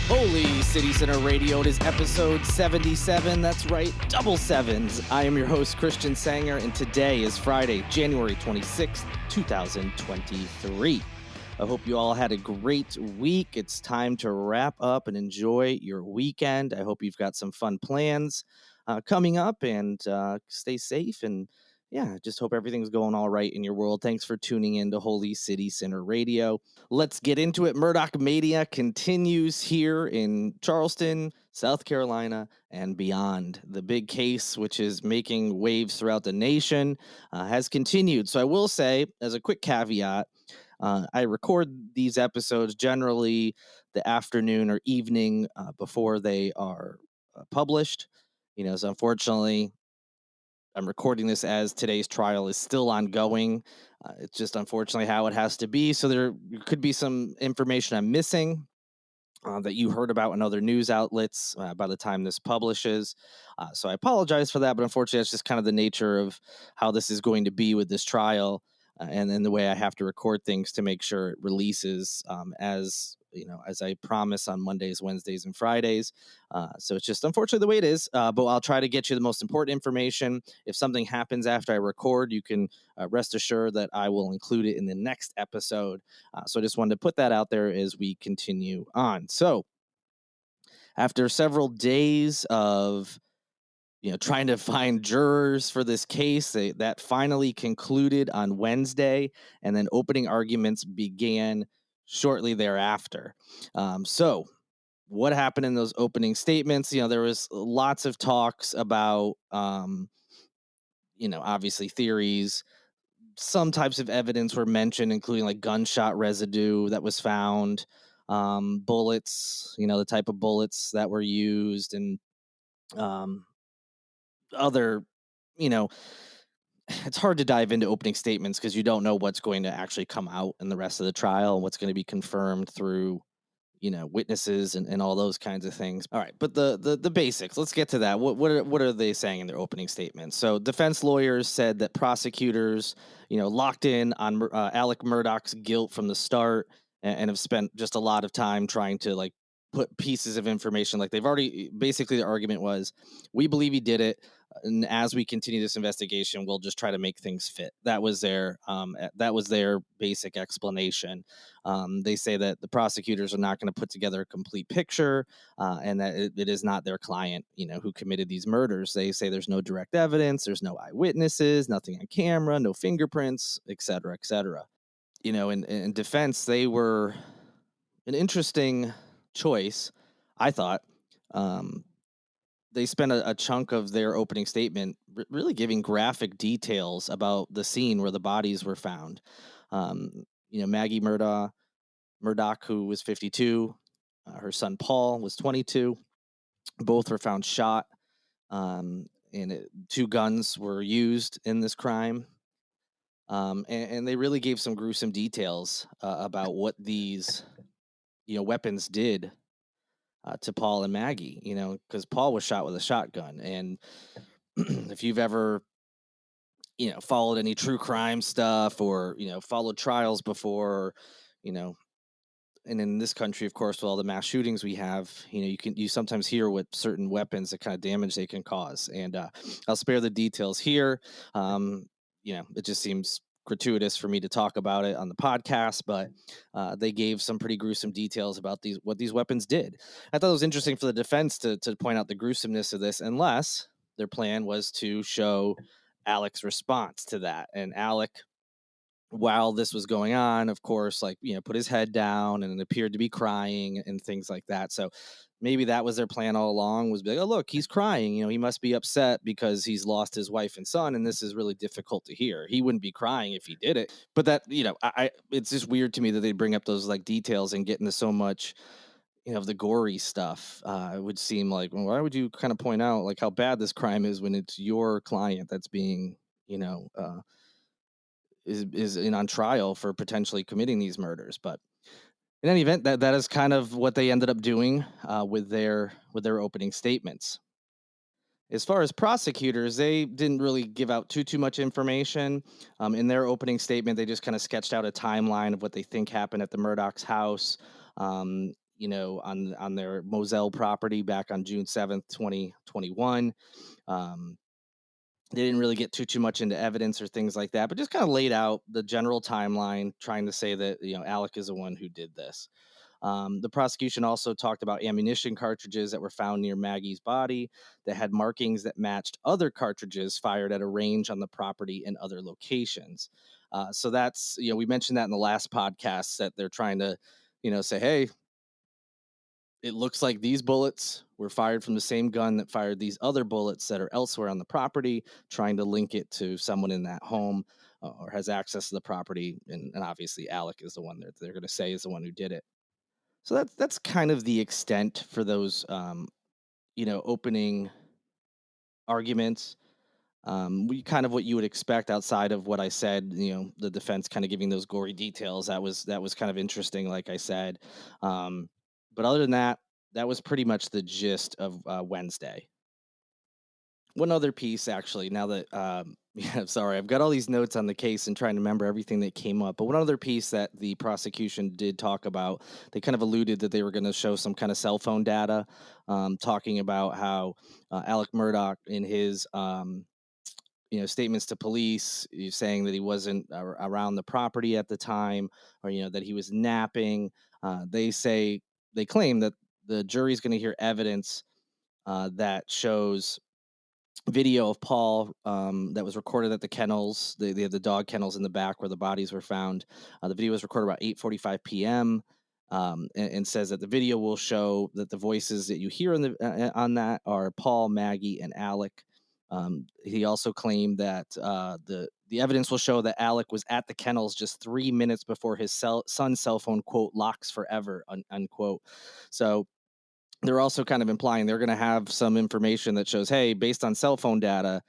Holy City Center Radio, it is episode 77. That's right, double sevens. I am your host, Christian Sanger, and today is Friday, January 26th, 2023. I hope you all had a great week. It's time to wrap up and enjoy your weekend. I hope you've got some fun plans coming up, and stay safe. And yeah, just hope everything's going all right in your world. Thanks for tuning in to Holy City Center Radio. Let's get into it. Murdaugh Mania continues here in Charleston, South Carolina, and beyond. The big case, which is making waves throughout the nation, has continued. So I will say, as a quick caveat, I record these episodes generally the afternoon or evening before they are published. So unfortunately, I'm recording this as today's trial is still ongoing. It's just unfortunately how it has to be. So there could be some information I'm missing that you heard about in other news outlets by the time this publishes. So I apologize for that, but unfortunately, that's just kind of the nature of how this is going to be with this trial, and then the way I have to record things to make sure it releases as I promise on Mondays, Wednesdays, and Fridays. So it's just unfortunately the way it is, but I'll try to get you the most important information. If something happens after I record, you can rest assured that I will include it in the next episode. So I just wanted to put that out there as we continue on. So after several days of trying to find jurors for this case, that finally concluded on Wednesday, and then opening arguments began shortly thereafter. So what happened in those opening statements? There was lots of talks about, obviously theories. Some types of evidence were mentioned, including like gunshot residue that was found, bullets, the type of bullets that were used, and other, you know, it's hard to dive into opening statements because you don't know what's going to actually come out in the rest of the trial and what's going to be confirmed through witnesses and all those kinds of things. All right, but the basics, let's get to that. What are they saying in their opening statements? So defense lawyers said that prosecutors locked in on Alec Murdaugh's guilt from the start, and have spent just a lot of time trying to like put pieces of information. Like they've already, basically the argument was, we believe he did it, and as we continue this investigation, we'll just try to make things fit. That was their basic explanation. They say that the prosecutors are not going to put together a complete picture, and that it is not their client, who committed these murders. They say there's no direct evidence, there's no eyewitnesses, nothing on camera, no fingerprints, et cetera, et cetera. In defense, they were an interesting choice, I thought. They spent a chunk of their opening statement really giving graphic details about the scene where the bodies were found. Maggie Murdaugh, who was 52, her son Paul was 22. Both were found shot, and two guns were used in this crime. And they really gave some gruesome details about what these weapons did to Paul and Maggie, because Paul was shot with a shotgun. And if you've ever, followed any true crime stuff, or, followed trials before, and in this country, of course, with all the mass shootings we have, you sometimes hear what certain weapons, the kind of damage they can cause. And I'll spare the details here. It just seems gratuitous for me to talk about it on the podcast, but they gave some pretty gruesome details about what these weapons did. I thought it was interesting for the defense to point out the gruesomeness of this, unless their plan was to show Alec's response to that. And Alec, while this was going on, of course, put his head down and appeared to be crying and things like that. So maybe that was their plan all along, was be like, oh, look, he's crying. He must be upset because he's lost his wife and son, and this is really difficult to hear. He wouldn't be crying if he did it. But that, it's just weird to me that they bring up those like details and get into so much, of the gory stuff. It would seem like, well, why would you kind of point out like how bad this crime is when it's your client that's being, is on trial for potentially committing these murders? But in any event, that is kind of what they ended up doing with their opening statements. As far as prosecutors, they didn't really give out too much information. In their opening statement, they just kind of sketched out a timeline of what they think happened at the Murdaugh's house. on their Moselle property back on June 7th, 2021. Um, they didn't really get too much into evidence or things like that, but just kind of laid out the general timeline, trying to say that Alec is the one who did this. The prosecution also talked about ammunition cartridges that were found near Maggie's body that had markings that matched other cartridges fired at a range on the property and other locations. So that's, we mentioned that in the last podcast, that they're trying to, say, hey, it looks like these bullets were fired from the same gun that fired these other bullets that are elsewhere on the property, trying to link it to someone in that home or has access to the property. And obviously, Alec is the one that they're going to say is the one who did it. So that's kind of the extent for those, opening arguments. We kind of what you would expect outside of what I said. The defense kind of giving those gory details. That was kind of interesting, like I said. But other than that, that was pretty much the gist of Wednesday. One other piece, actually, now that yeah, sorry, I've got all these notes on the case and trying to remember everything that came up. But one other piece that the prosecution did talk about, they kind of alluded that they were going to show some kind of cell phone data, talking about how Alec Murdaugh, in his statements to police, he's saying that he wasn't around the property at the time, or that he was napping. They claim that the jury's going to hear evidence that shows video of Paul that was recorded at the kennels. They have the dog kennels in the back where the bodies were found. The video was recorded about 8:45 p.m. And says that the video will show that the voices that you hear on that are Paul, Maggie, and Alec. He also claimed that the evidence will show that Alec was at the kennels just 3 minutes before his son's cell phone, quote, locks forever, unquote. So they're also kind of implying they're going to have some information that shows, hey, based on cell phone data,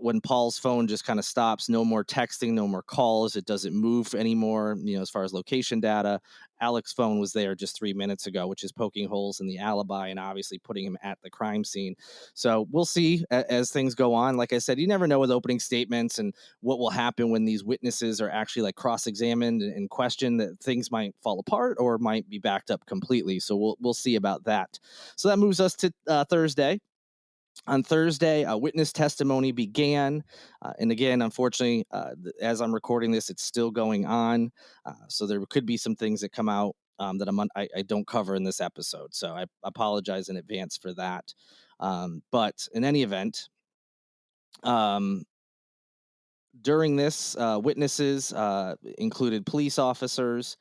when Paul's phone just kind of stops, no more texting, no more calls, it doesn't move anymore, as far as location data. Alec's phone was there just 3 minutes ago, which is poking holes in the alibi and obviously putting him at the crime scene. So we'll see as things go on. Like I said, you never know with opening statements and what will happen when these witnesses are actually like cross-examined and questioned, that things might fall apart or might be backed up completely. So we'll see about that. So that moves us to Thursday. On Thursday, witness testimony began. And again, unfortunately, as I'm recording this, it's still going on. So there could be some things that come out that I don't cover in this episode. So I apologize in advance for that. But in any event, during this, witnesses included police officers,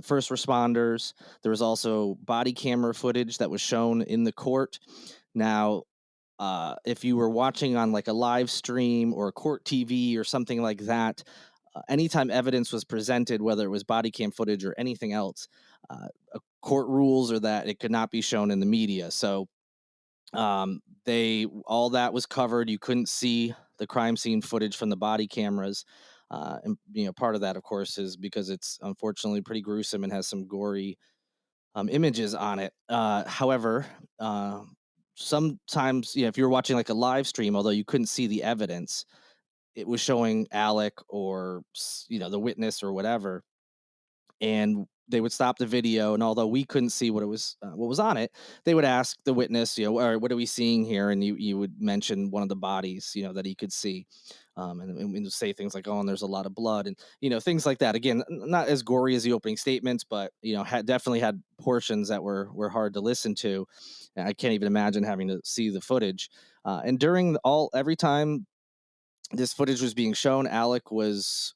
first responders. There was also body camera footage that was shown in the court. Now, if you were watching on like a live stream or a court TV or something like that, anytime evidence was presented, whether it was body cam footage or anything else, court rules are that it could not be shown in the media. So all that was covered. You couldn't see the crime scene footage from the body cameras. And part of that, of course, is because it's unfortunately pretty gruesome and has some gory images on it. However, sometimes, if you were watching like a live stream, although you couldn't see the evidence, it was showing Alec or the witness or whatever, and they would stop the video, and although we couldn't see what was on it, they would ask the witness, all right, what are we seeing here? And you would mention one of the bodies, that he could see, and say things like, oh, and there's a lot of blood, and things like that. Again, not as gory as the opening statements, but definitely had portions that were hard to listen to. And I can't even imagine having to see the footage. And every time this footage was being shown, Alec was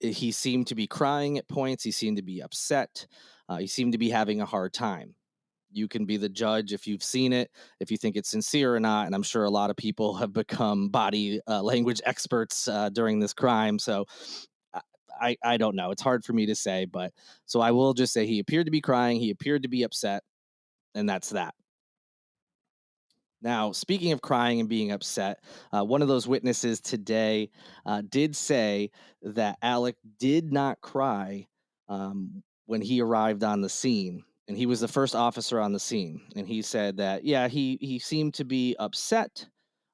he seemed to be crying at points. He seemed to be upset. He seemed to be having a hard time. You can be the judge if you've seen it, if you think it's sincere or not. And I'm sure a lot of people have become body language experts during this crime. So I don't know. It's hard for me to say, but so I will just say he appeared to be crying. He appeared to be upset. And that's that. Now, speaking of crying and being upset, one of those witnesses today did say that Alec did not cry when he arrived on the scene. And he was the first officer on the scene. And he said that, yeah, he seemed to be upset,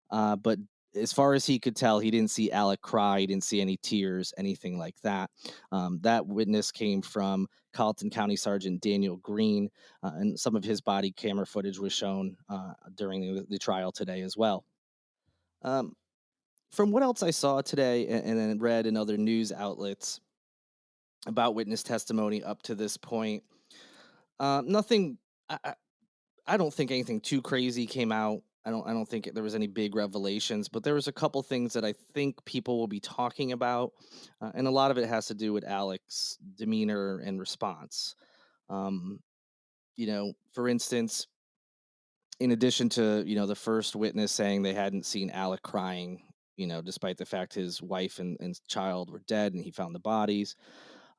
but as far as he could tell, he didn't see Alec cry. He didn't see any tears, anything like that. That witness came from Colleton County Sergeant Daniel Green, and some of his body camera footage was shown during the trial today as well. Um, from what else I saw today and then read in other news outlets about witness testimony up to this point, nothing. I don't think anything too crazy came out. I don't think there was any big revelations, but there was a couple things that I think people will be talking about, and a lot of it has to do with Alec's demeanor and response. Um, for instance, in addition to the first witness saying they hadn't seen Alec crying, despite the fact his wife and child were dead and he found the bodies.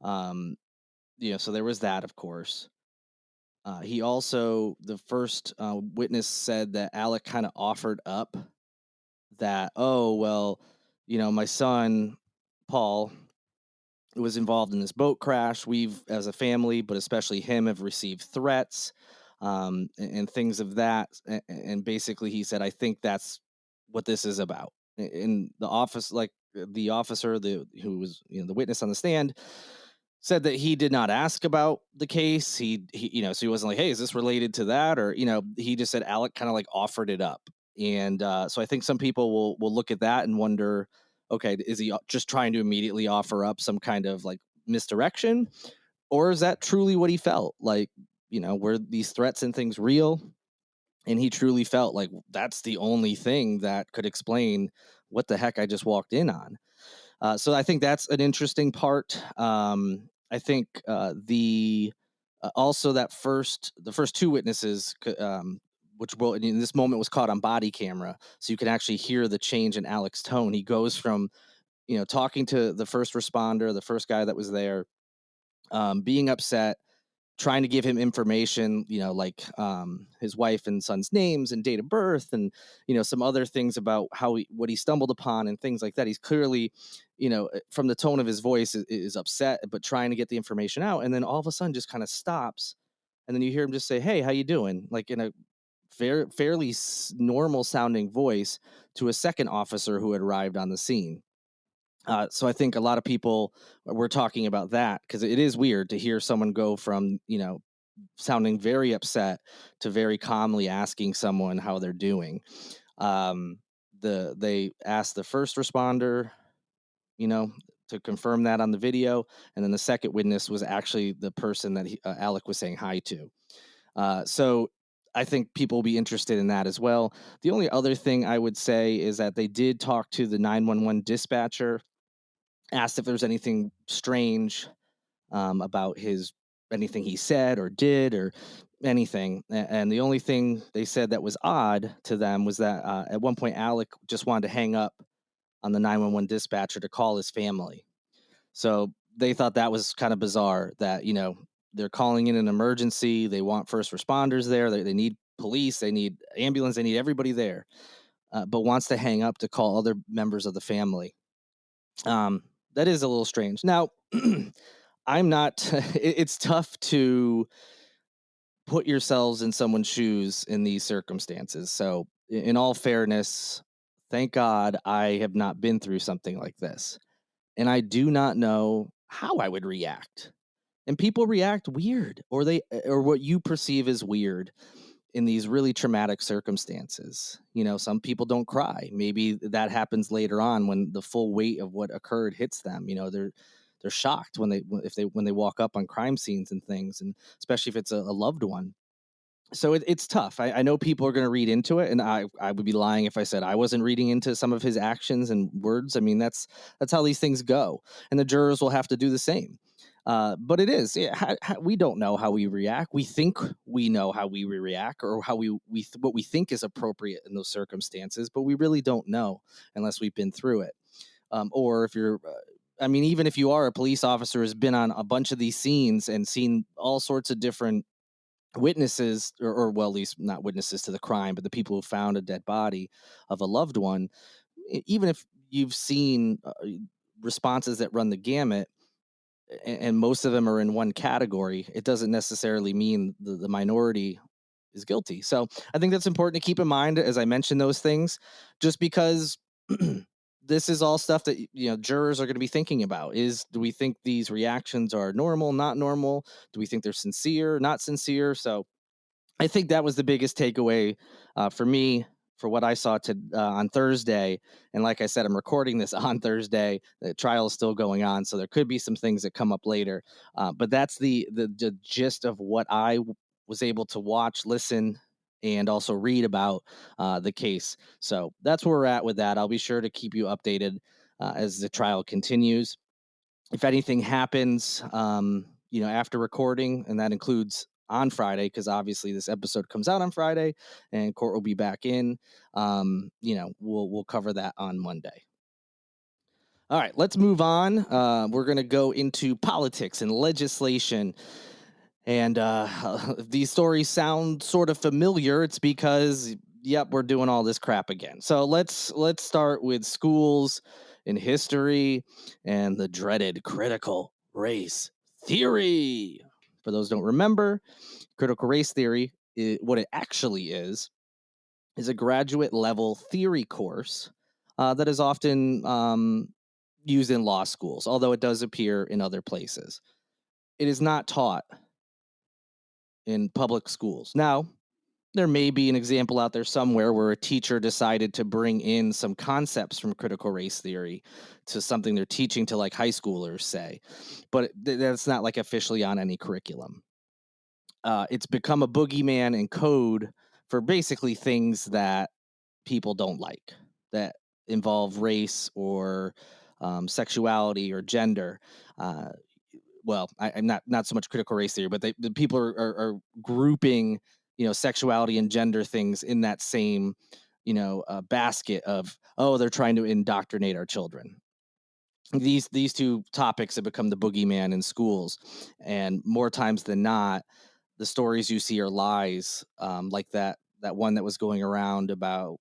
Um, so there was that, of course. He also, the first witness said that Alec kind of offered up that, oh, well, my son, Paul, was involved in this boat crash. We've, as a family, but especially him, have received threats and things of that. And basically, he said, I think that's what this is about. In the office, like the officer, who was the witness on the stand, said that he did not ask about the case. So he wasn't like, hey, is this related to that? Or, he just said Alec kind of like offered it up. And so I think some people will look at that and wonder, okay, is he just trying to immediately offer up some kind of like misdirection? Or is that truly what he felt? Like, were these threats and things real? And he truly felt like that's the only thing that could explain what the heck I just walked in on. So I think that's an interesting part. I think the also the first two witnesses, which in this moment was caught on body camera, so you can actually hear the change in Alec's tone. He goes from talking to the first responder, the first guy that was there, being upset, trying to give him information, like his wife and son's names and date of birth, and some other things about what he stumbled upon and things like that. He's clearly, from the tone of his voice, is upset, but trying to get the information out. And then all of a sudden, just kind of stops, and then you hear him just say, "Hey, how you doing?" Like in a fairly normal sounding voice to a second officer who had arrived on the scene. So I think a lot of people were talking about that because it is weird to hear someone go from sounding very upset to very calmly asking someone how they're doing. Um, they asked the first responder, you know, to confirm that on the video, and then the second witness was actually the person that Alec was saying hi to. So I think people will be interested in that as well. The only other thing I would say is that they did talk to the 911 dispatcher, asked if there's anything strange about anything he said or did or anything. And the only thing they said that was odd to them was that at one point Alec just wanted to hang up on the 911 dispatcher to call his family. So they thought that was kind of bizarre that they're calling in an emergency. They want first responders there. They need police. They need ambulance. They need everybody there. But wants to hang up to call other members of the family. That is a little strange. Now, I'm not. It's tough to put yourselves in someone's shoes in these circumstances. So, in all fairness, thank God I have not been through something like this, and I do not know how I would react. And people react weird, or what you perceive as weird in these really traumatic circumstances. Some people don't cry. Maybe that happens later on when the full weight of what occurred hits them. They're shocked when they walk up on crime scenes and things, and especially if it's a loved one. So it's tough. I know people are going to read into it, and I would be lying if I said I wasn't reading into some of his actions and words. I mean, that's how these things go, and the jurors will have to do the same. But it is, we don't know how we react. We think we know how we react, or how what we think is appropriate in those circumstances, but we really don't know unless we've been through it. Or if you're, I mean, even if you are a police officer, has been on a bunch of these scenes and seen all sorts of different witnesses, or well, at least not witnesses to the crime, but the people who found a dead body of a loved one. Even if you've seen responses that run the gamut, and most of them are in one category, it doesn't necessarily mean the minority is guilty. So I think that's important to keep in mind as I mention those things, just because This is all stuff that jurors are going to be thinking about. Do we think these reactions are normal, not normal? Do we think they're sincere, not sincere? So I think that was the biggest takeaway for me for what I saw on Thursday. And like I said, I'm recording this on Thursday. The trial is still going on, so there could be some things that come up later. But that's the gist of what I was able to watch, listen, and also read about the case. So that's where we're at with that. I'll be sure to keep you updated as the trial continues. If anything happens, after recording, and that includes on Friday, because obviously this episode comes out on Friday and court will be back in, we'll cover that on Monday. All right, let's move on. We're going to go into politics and legislation. And if these stories sound sort of familiar, it's because, yep, we're doing all this crap again. So let's start with schools and history and the dreaded critical race theory. For those who don't remember, critical race theory, what it actually is a graduate level theory course that is often used in law schools, although it does appear in other places. It is not taught in public schools. Now, there may be an example out there somewhere where a teacher decided to bring in some concepts from critical race theory to something they're teaching to like high schoolers, say, but that's not like officially on any curriculum. It's become a boogeyman and code for basically things that people don't like that involve race or sexuality or gender. I'm not so much critical race theory, but the people are grouping, sexuality and gender things in that same, basket of, oh, they're trying to indoctrinate our children. These two topics have become the boogeyman in schools, and more times than not, the stories you see are lies, like that one that was going around about,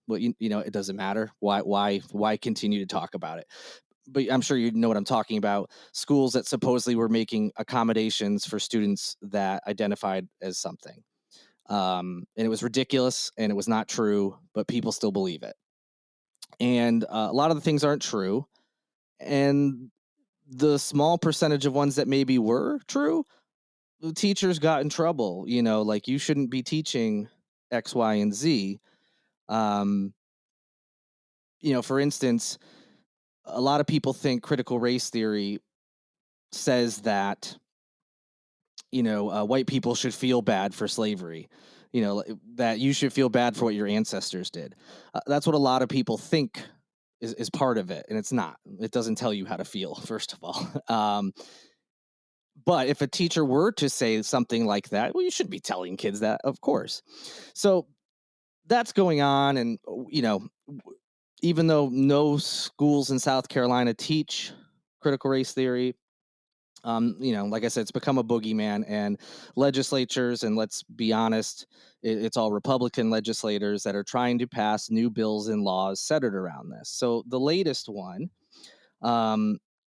well, it doesn't matter. Why continue to talk about it? But I'm sure you know what I'm talking about. Schools that supposedly were making accommodations for students that identified as something. And it was ridiculous and it was not true, but people still believe it. And a lot of the things aren't true. And the small percentage of ones that maybe were true, the teachers got in trouble. Like, you shouldn't be teaching X, Y, and Z. For instance, a lot of people think critical race theory says that white people should feel bad for slavery, that you should feel bad for what your ancestors did. That's what a lot of people think is part of it, and it's not. It doesn't tell you how to feel, first of all. But if a teacher were to say something like that, well, you should be telling kids that, of course. So that's going on, and even though no schools in South Carolina teach critical race theory, like I said, it's become a boogeyman, and legislatures, and let's be honest, it's all Republican legislators that are trying to pass new bills and laws centered around this. So the latest one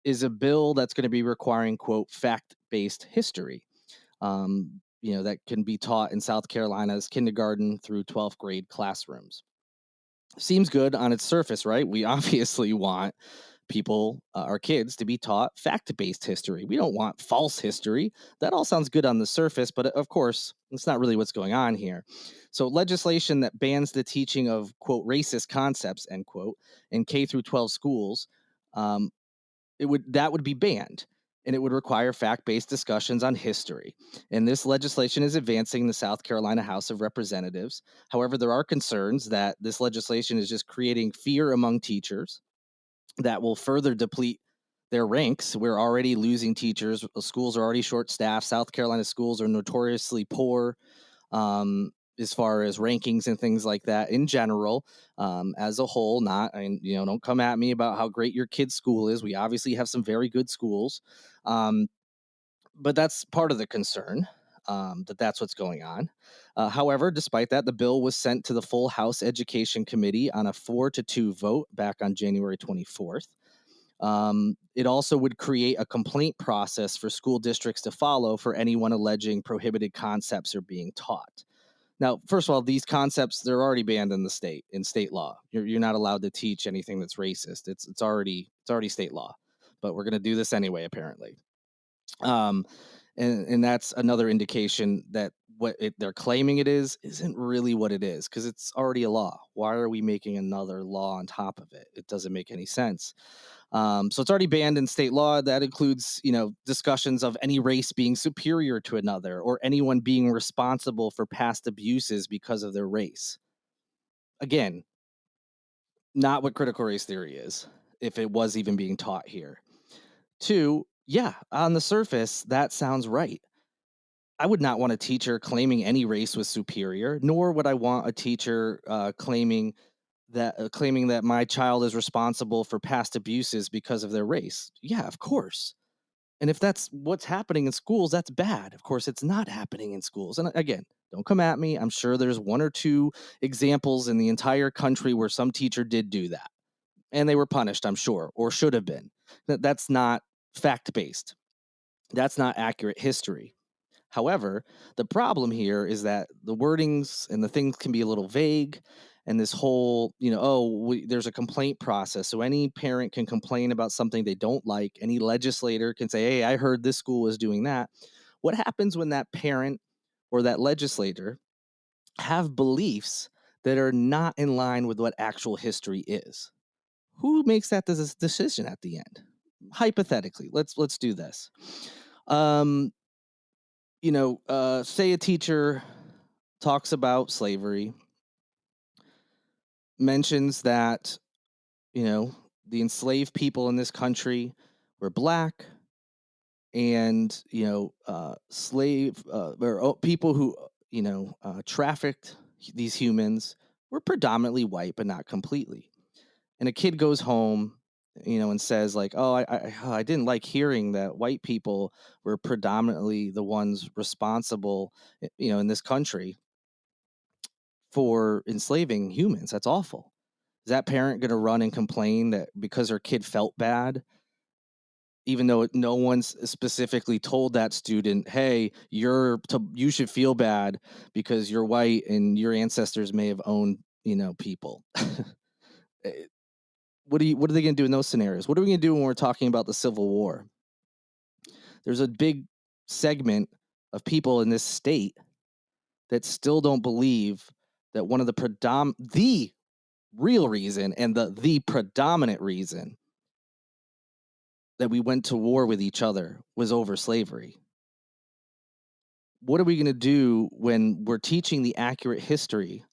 is a bill that's going to be requiring, quote, fact-based history, that can be taught in South Carolina's kindergarten through 12th grade classrooms. Seems good on its surface, right? We obviously want people, our kids, to be taught fact-based history. We don't want false history. That all sounds good on the surface, but of course, it's not really what's going on here. So legislation that bans the teaching of, quote, racist concepts, end quote, in K through 12 schools, that would be banned, and it would require fact-based discussions on history. And this legislation is advancing the South Carolina House of Representatives. However, there are concerns that this legislation is just creating fear among teachers that will further deplete their ranks. We're already losing teachers. Schools are already short-staffed. South Carolina schools are notoriously poor as far as rankings and things like that in general, as a whole. Don't come at me about how great your kid's school is. We obviously have some very good schools, but that's part of the concern, that's what's going on. However, despite that, the bill was sent to the full House Education Committee on a 4-2 vote back on January 24th. It also would create a complaint process for school districts to follow for anyone alleging prohibited concepts are being taught. Now, first of all, these concepts, they're already banned in state law. You're not allowed to teach anything that's racist. It's already state law. But we're going to do this anyway, apparently. Um, and that's another indication that they're claiming it isn't really what it is, because it's already a law. Why are we making another law on top of it? It doesn't make any sense. So it's already banned in state law. That includes, discussions of any race being superior to another, or anyone being responsible for past abuses because of their race. Again, not what critical race theory is, if it was even being taught here. Two, yeah, on the surface, that sounds right. I would not want a teacher claiming any race was superior, nor would I want a teacher claiming that my child is responsible for past abuses because of their race. Yeah, of course. And if that's what's happening in schools, that's bad. Of course, it's not happening in schools. And again, don't come at me. I'm sure there's one or two examples in the entire country where some teacher did do that, and they were punished, I'm sure, or should have been. That's not fact based. That's not accurate history. However, the problem here is that the wordings and the things can be a little vague. And this whole, there's a complaint process. So any parent can complain about something they don't like. Any legislator can say, hey, I heard this school is doing that. What happens when that parent or that legislator have beliefs that are not in line with what actual history is? Who makes that decision at the end? Hypothetically, let's do this. Say a teacher talks about slavery, mentions that, the enslaved people in this country were black, and, people who, trafficked these humans were predominantly white, but not completely. And a kid goes home, and says like, "Oh, I didn't like hearing that white people were predominantly the ones responsible, in this country for enslaving humans. That's awful." Is that parent going to run and complain that because her kid felt bad, even though no one's specifically told that student, "Hey, you should feel bad because you're white and your ancestors may have owned, people." Eh, what are they going to do in those scenarios? What are we going to do when we're talking about the Civil War? There's a big segment of people in this state that still don't believe that one of the real reason and the predominant reason that we went to war with each other was over slavery. What are we going to do when we're teaching the accurate history,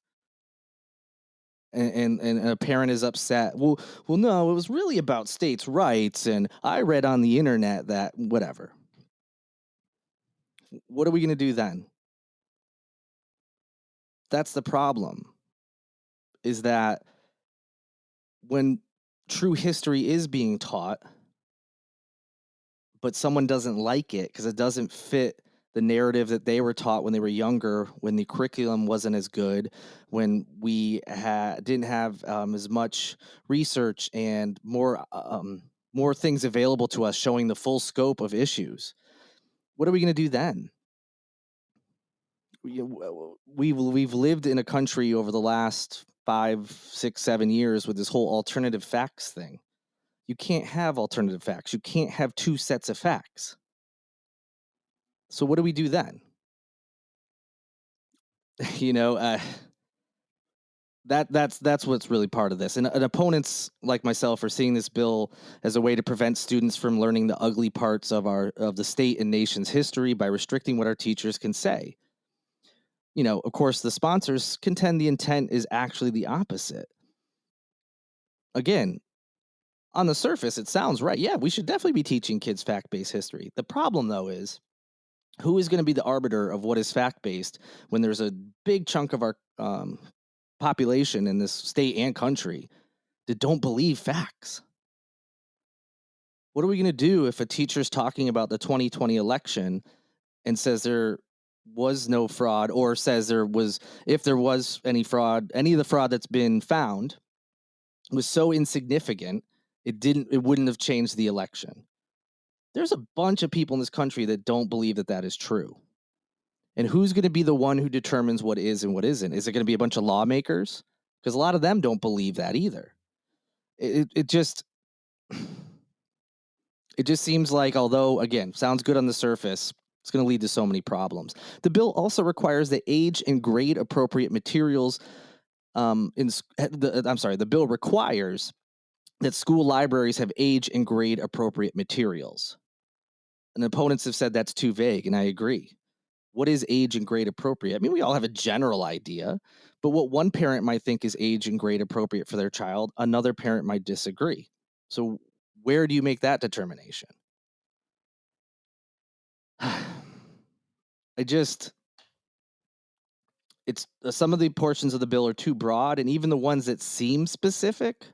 and a parent is upset? Well, no, it was really about states' rights, and I read on the internet that whatever. What are we going to do then? That's the problem, is that when true history is being taught, but someone doesn't like it because it doesn't fit the narrative that they were taught when they were younger, when the curriculum wasn't as good, when we didn't have as much research and more things available to us showing the full scope of issues. What are we going to do then? We've lived in a country over the last 5, 6, 7 years with this whole alternative facts thing. You can't have alternative facts. You can't have two sets of facts. So what do we do then? you know, uh, that's what's really part of this. And opponents like myself are seeing this bill as a way to prevent students from learning the ugly parts of the state and nation's history by restricting what our teachers can say. Of course, the sponsors contend the intent is actually the opposite. Again, on the surface, it sounds right. Yeah, we should definitely be teaching kids fact-based history. The problem, though, is who is going to be the arbiter of what is fact-based when there's a big chunk of our population in this state and country that don't believe facts? What are we going to do if a teacher's talking about the 2020 election and says there was no fraud, or says if there was any fraud, any of the fraud that's been found was so insignificant, it wouldn't have changed the election? There's a bunch of people in this country that don't believe that is true. And who's going to be the one who determines what is and what isn't? Is it going to be a bunch of lawmakers? Because a lot of them don't believe that either. It just seems like, although, again, sounds good on the surface, it's going to lead to so many problems. The bill also requires that age and grade appropriate materials. The bill requires that school libraries have age and grade appropriate materials. And opponents have said that's too vague, and I agree. What is age and grade appropriate? I mean, we all have a general idea, but what one parent might think is age and grade appropriate for their child, another parent might disagree. So, where do you make that determination? I just, it's some of the portions of the bill are too broad, and even the ones that seem specific,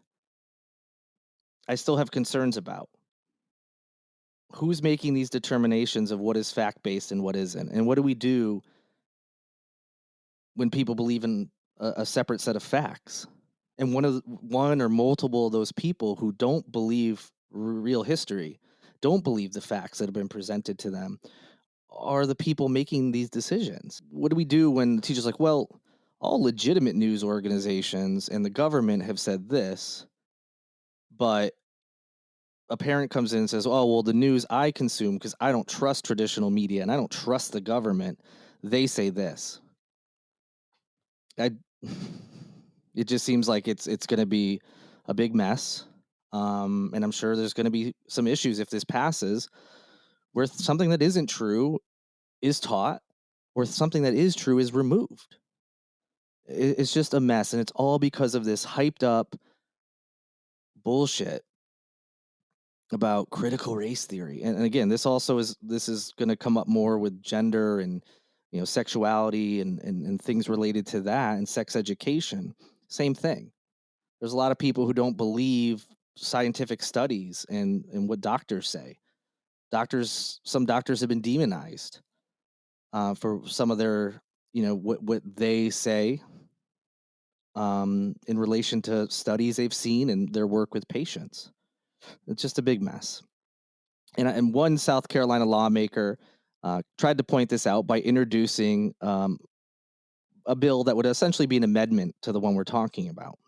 I still have concerns about. Who's making these determinations of what is fact based and what isn't? And what do we do when people believe in a separate set of facts? And one or multiple of those people who don't believe real history, don't believe the facts that have been presented to them, are the people making these decisions. What do we do when the teacher's like, well, all legitimate news organizations and the government have said this, but a parent comes in and says, oh, well, the news I consume, because I don't trust traditional media and I don't trust the government, they say this. I it just seems like it's going to be a big mess. And I'm sure there's going to be some issues if this passes, where something that isn't true is taught, or something that is true is removed. It's just a mess, and it's all because of this hyped up bullshit about critical race theory. And again, this is going to come up more with gender and sexuality and things related to that, and sex education. Same thing. There's a lot of people who don't believe scientific studies and what doctors say. Some doctors have been demonized for some of their, what they say in relation to studies they've seen and their work with patients. It's just a big mess. And one South Carolina lawmaker tried to point this out by introducing a bill that would essentially be an amendment to the one we're talking about.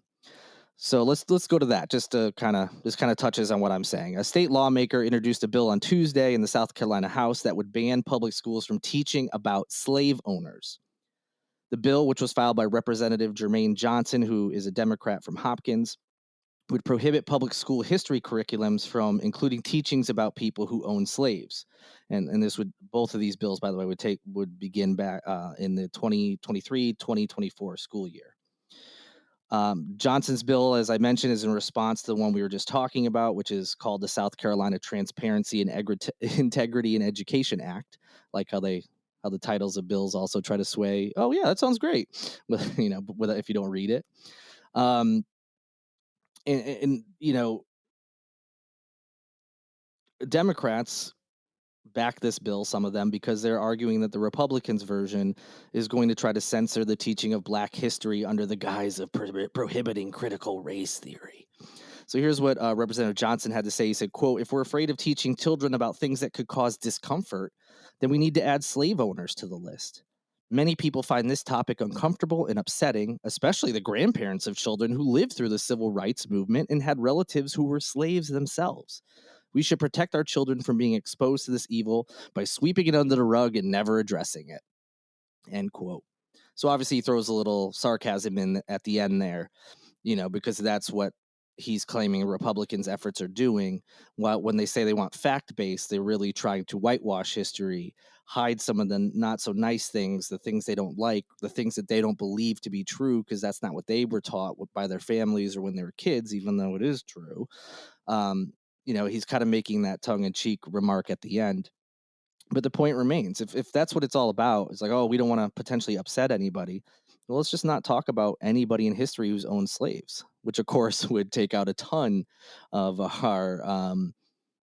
So let's go to that. Just kind of touches on what I'm saying. A state lawmaker introduced a bill on Tuesday in the South Carolina House that would ban public schools from teaching about slave owners. The bill, which was filed by Representative Jermaine Johnson, who is a Democrat from Hopkins, would prohibit public school history curriculums from including teachings about people who own slaves. And both of these bills, by the way, would begin back in the 2023-2024 school year. Johnson's bill, as I mentioned, is in response to the one we were just talking about, which is called the South Carolina Transparency and Integrity in Education Act. Like how the titles of bills also try to sway. Oh yeah, that sounds great. If you don't read it. And Democrats back this bill, some of them, because they're arguing that the Republicans' version is going to try to censor the teaching of Black history under the guise of prohibiting critical race theory. So here's what Representative Johnson had to say. He said, quote, if we're afraid of teaching children about things that could cause discomfort, then we need to add slave owners to the list. Many people find this topic uncomfortable and upsetting, especially the grandparents of children who lived through the civil rights movement and had relatives who were slaves themselves. We should protect our children from being exposed to this evil by sweeping it under the rug and never addressing it. End quote. So obviously he throws a little sarcasm in at the end there, because that's what he's claiming Republicans' efforts are doing. While when they say they want fact-based, they're really trying to whitewash history, hide some of the not so nice things, the things they don't like, the things that they don't believe to be true, because that's not what they were taught by their families or when they were kids, even though it is true. He's kind of making that tongue-in-cheek remark at the end. But the point remains, if that's what it's all about, it's like, oh, we don't want to potentially upset anybody. Well, let's just not talk about anybody in history who's owned slaves, which of course would take out a ton of our,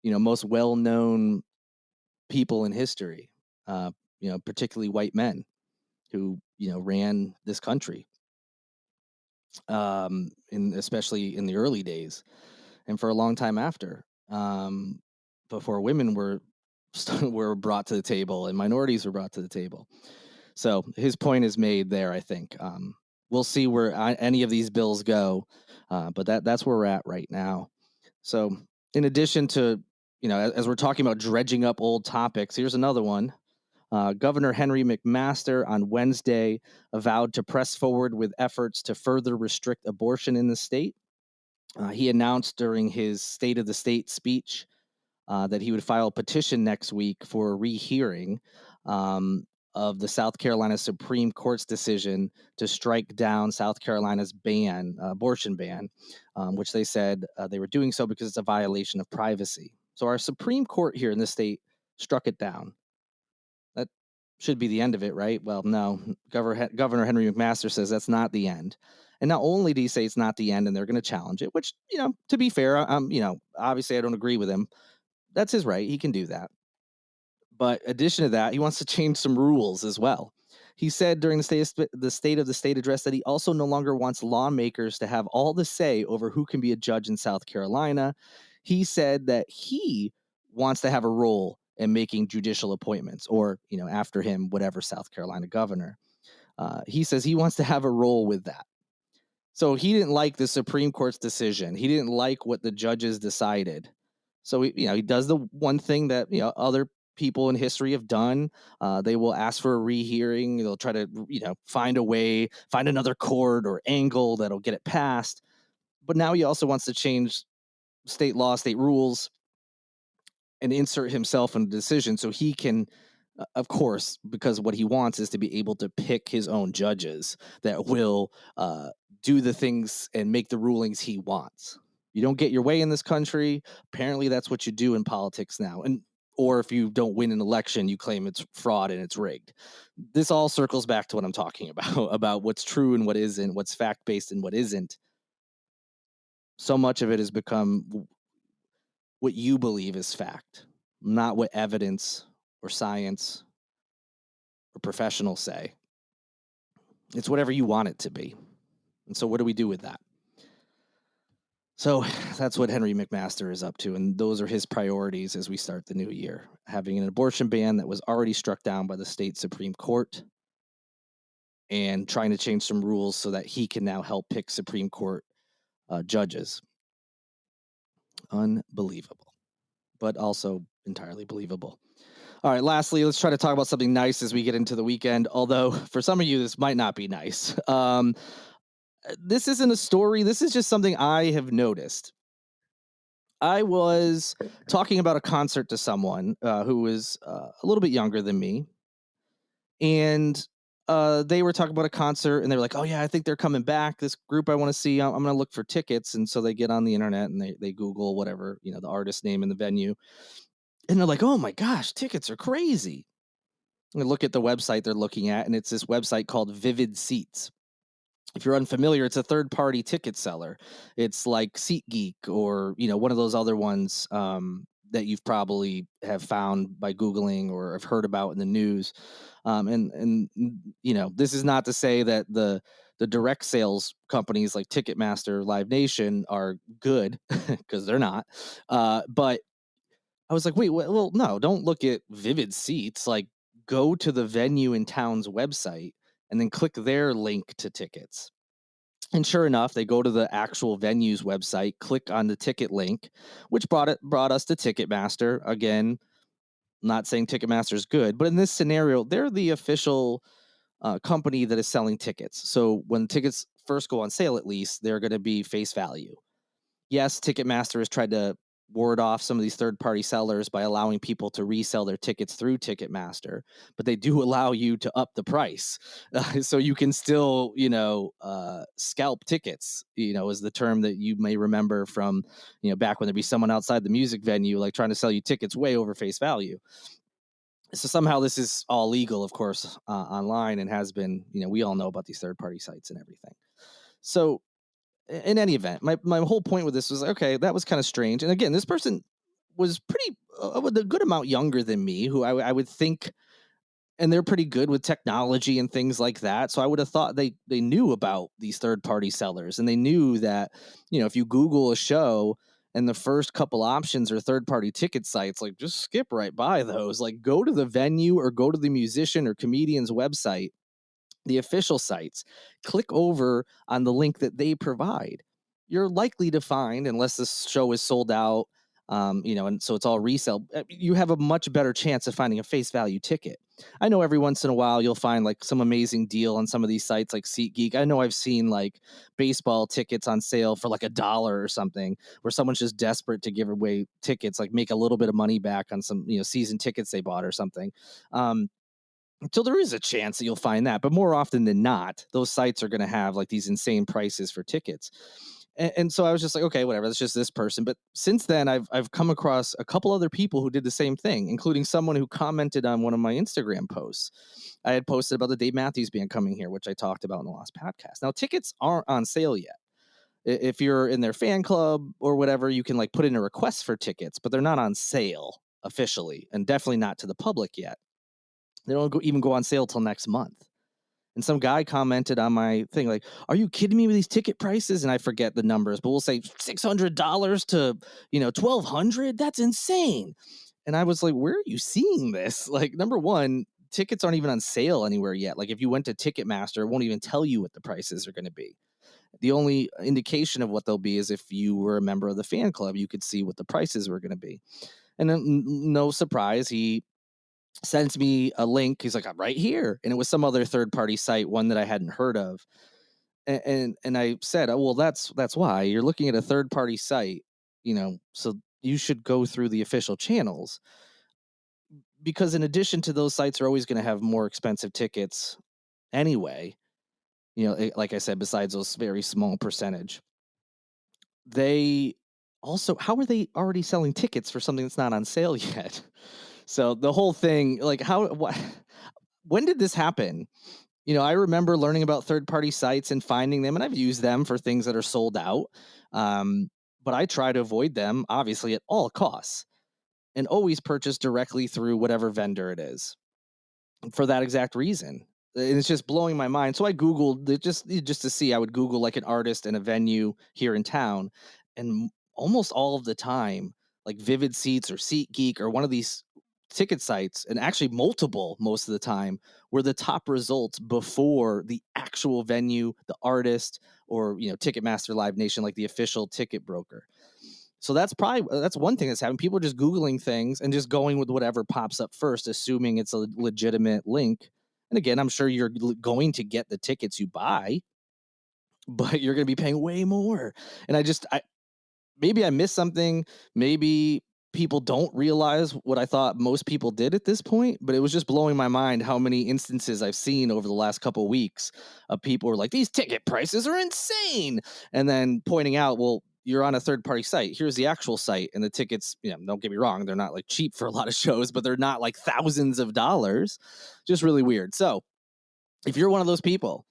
most well-known people in history, particularly white men who, ran this country, especially in the early days and for a long time after, before women were brought to the table and minorities were brought to the table. So his point is made there, I think. We'll see where any of these bills go, but that's where we're at right now. So in addition to, as we're talking about dredging up old topics, here's another one. Governor Henry McMaster on Wednesday vowed to press forward with efforts to further restrict abortion in the state. He announced during his State of the State speech that he would file a petition next week for a rehearing um, of the South Carolina Supreme Court's decision to strike down South Carolina's abortion ban, which they said they were doing so because it's a violation of privacy. So our Supreme Court here in this state struck it down. That should be the end of it, right? Well, no. Governor Henry McMaster says that's not the end. And not only do he say it's not the end and they're going to challenge it, which, to be fair, obviously I don't agree with him. That's his right. He can do that. But addition to that, he wants to change some rules as well. He said during the State of the State address that he also no longer wants lawmakers to have all the say over who can be a judge in South Carolina. He said that he wants to have a role in making judicial appointments, or after him, whatever South Carolina governor. He says he wants to have a role with that. So he didn't like the Supreme Court's decision. He didn't like what the judges decided. So he does the one thing that other people in history have done. They will ask for a rehearing. They'll try to find a way, find another court or angle that'll get it passed. But now he also wants to change state law, state rules, and insert himself in the decision so he can, of course, because what he wants is to be able to pick his own judges that will do the things and make the rulings he wants. You don't get your way in this country. Apparently, that's what you do in politics now. Or if you don't win an election, you claim it's fraud and it's rigged. This all circles back to what I'm talking about what's true and what isn't, what's fact-based and what isn't. So much of it has become what you believe is fact, not what evidence or science or professionals say. It's whatever you want it to be. And so what do we do with that? So that's what Henry McMaster is up to, and those are his priorities as we start the new year. Having an abortion ban that was already struck down by the state Supreme Court, and trying to change some rules so that he can now help pick Supreme Court judges. Unbelievable, but also entirely believable. All right, lastly, let's try to talk about something nice as we get into the weekend, although for some of you, this might not be nice. This isn't a story. This is just something I have noticed. I was talking about a concert to someone who was a little bit younger than me, and they were talking about a concert, and they were like, "Oh yeah, I think they're coming back. This group I want to see. I'm going to look for tickets." And so they get on the internet and they Google whatever the artist name and the venue, and they're like, "Oh my gosh, tickets are crazy." And they look at the website they're looking at, and it's this website called Vivid Seats. If you're unfamiliar, it's a third-party ticket seller. It's like SeatGeek or one of those other ones that you've probably have found by Googling or have heard about in the news. And this is not to say that the direct sales companies like Ticketmaster, Live Nation are good because they're not. But I was like, wait, well, no, don't look at Vivid Seats. Like, go to the venue in town's website and then click their link to tickets. And sure enough, they go to the actual venue's website, click on the ticket link, which brought us to Ticketmaster. Again, not saying Ticketmaster is good, but in this scenario, they're the official company that is selling tickets. So when tickets first go on sale, at least, they're going to be face value. Yes, Ticketmaster has tried to ward off some of these third-party sellers by allowing people to resell their tickets through Ticketmaster, but they do allow you to up the price. So you can still, scalp tickets, is the term that you may remember from, back when there'd be someone outside the music venue, like trying to sell you tickets way over face value. So somehow this is all legal, of course, online, and has been, we all know about these third-party sites and everything. So in any event, my whole point with this was, okay, that was kind of strange. And again, this person was pretty with a good amount younger than me, who I would think, and they're pretty good with technology and things like that. So I would have thought they knew about these third party sellers, and they knew that if you Google a show and the first couple options are third-party ticket sites, like just skip right by those. Like go to the venue or go to the musician or comedian's website, the official sites, click over on the link that they provide. You're likely to find, unless this show is sold out, and so it's all resale, you have a much better chance of finding a face value ticket. I know every once in a while you'll find like some amazing deal on some of these sites like SeatGeek. I know I've seen like baseball tickets on sale for like $1 or something, where someone's just desperate to give away tickets, like make a little bit of money back on some season tickets they bought or something. Um, so there is a chance that you'll find that, but more often than not, those sites are going to have like these insane prices for tickets. And so I was just like, okay, whatever, that's just this person. But since then, I've come across a couple other people who did the same thing, including someone who commented on one of my Instagram posts. I had posted about the Dave Matthews Band coming here, which I talked about in the last podcast. Now, tickets aren't on sale yet. If you're in their fan club or whatever, you can like put in a request for tickets, but they're not on sale officially, and definitely not to the public yet. They don't even go on sale till next month. And some guy commented on my thing, like, "Are you kidding me with these ticket prices?" And I forget the numbers, but we'll say $600 to $1,200. That's insane. And I was like, "Where are you seeing this?" Like, number one, tickets aren't even on sale anywhere yet. Like, if you went to Ticketmaster, it won't even tell you what the prices are going to be. The only indication of what they'll be is if you were a member of the fan club, you could see what the prices were going to be. And then, no surprise, he sends me a link. He's like, "I'm right here," and it was some other third party site, one that I hadn't heard of. And I said, "Oh, well, that's why you're looking at a third party site, so you should go through the official channels, because in addition to those sites are always going to have more expensive tickets anyway. Like I said, besides those very small percentage, they also, how are they already selling tickets for something that's not on sale yet?" So the whole thing, like, what, when did this happen? I remember learning about third party sites and finding them, and I've used them for things that are sold out. Um, but I try to avoid them, obviously, at all costs, and always purchase directly through whatever vendor it is for that exact reason. And it's just blowing my mind. So I Googled it, just to see. I would Google like an artist and a venue here in town, and almost all of the time, like Vivid Seats or SeatGeek or one of these ticket sites, and actually multiple most of the time, were the top results before the actual venue, the artist, or Ticketmaster, Live Nation, like the official ticket broker. So that's one thing that's happening. People are just Googling things and just going with whatever pops up first, assuming it's a legitimate link. And again, I'm sure you're going to get the tickets you buy, but you're going to be paying way more. And maybe I missed something. Maybe people don't realize what I thought most people did at this point, but it was just blowing my mind how many instances I've seen over the last couple of weeks of people who are like, "These ticket prices are insane," and then pointing out, "Well, you're on a third party site. Here's the actual site, and the tickets, don't get me wrong, they're not like cheap for a lot of shows, but they're not like thousands of dollars." Just really weird. So if you're one of those people,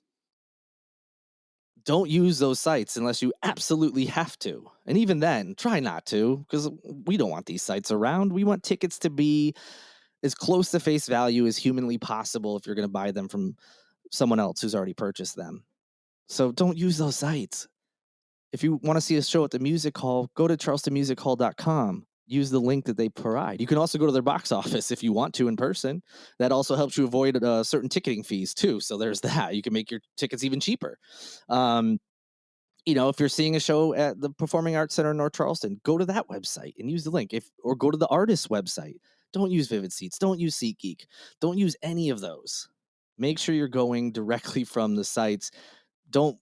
don't use those sites unless you absolutely have to. And even then, try not to, because we don't want these sites around. We want tickets to be as close to face value as humanly possible if you're going to buy them from someone else who's already purchased them. So don't use those sites. If you want to see a show at the music hall, go to charlestonmusichall.com. Use the link that they provide. You can also go to their box office if you want to in person. That also helps you avoid certain ticketing fees too. So there's that. You can make your tickets even cheaper. If you're seeing a show at the Performing Arts Center in North Charleston, go to that website and use the link. Or go to the artist's website. Don't use Vivid Seats. Don't use SeatGeek. Don't use any of those. Make sure you're going directly from the sites. Don't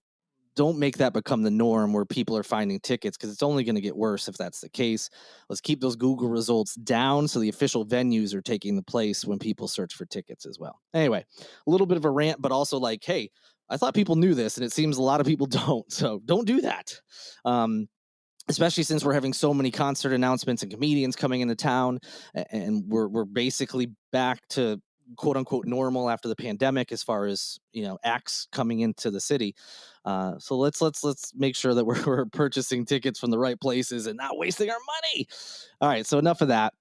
make that become the norm where people are finding tickets, because it's only going to get worse if that's the case. Let's keep those Google results down so the official venues are taking the place when people search for tickets as well. Anyway, a little bit of a rant, but also like, hey, I thought people knew this, and it seems a lot of people don't. So don't do that. Especially since we're having so many concert announcements and comedians coming into town, and we're basically back to quote unquote normal after the pandemic as far as acts coming into the city. So let's make sure that we're purchasing tickets from the right places and not wasting our money. All right, so enough of that.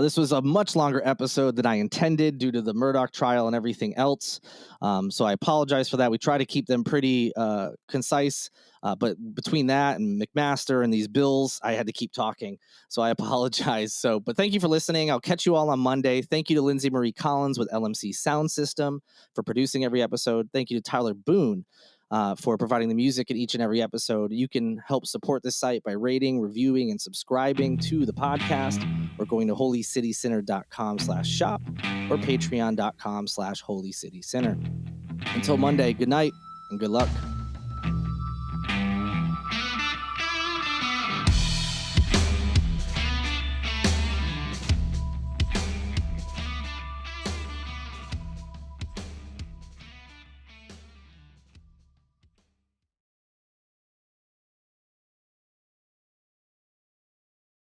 This was a much longer episode than I intended due to the Murdaugh trial and everything else. So I apologize for that. We try to keep them pretty concise, but between that and McMaster and these bills, I had to keep talking. So I apologize. But thank you for listening. I'll catch you all on Monday. Thank you to Lindsay Marie Collins with LMC Sound System for producing every episode. Thank you to Tyler Boone for providing the music in each and every episode. You can help support this site by rating, reviewing, and subscribing to the podcast, or going to holycitycenter.com/shop or patreon.com/holycitycenter. Until Monday, good night and good luck.